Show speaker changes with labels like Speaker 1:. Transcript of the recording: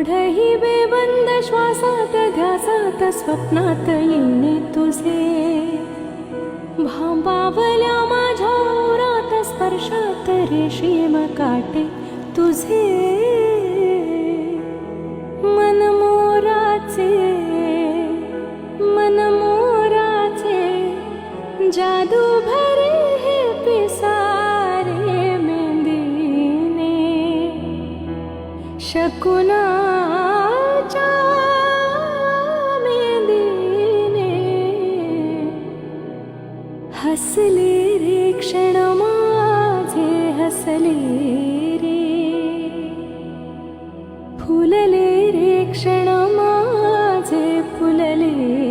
Speaker 1: ओढही बेबंद श्वासात ध्यासात स्वप्नात येणे तुझे भांबावल्या माझ्या ओरात स्पर्शात रेशीम काटे तुझे मनमोराचे जादू भरे हे पिसारे मेंदीने शकुनाच्या मेंदीने हसले रे क्षण माझे हसले रे फुलले रे क्षण माझे फुलले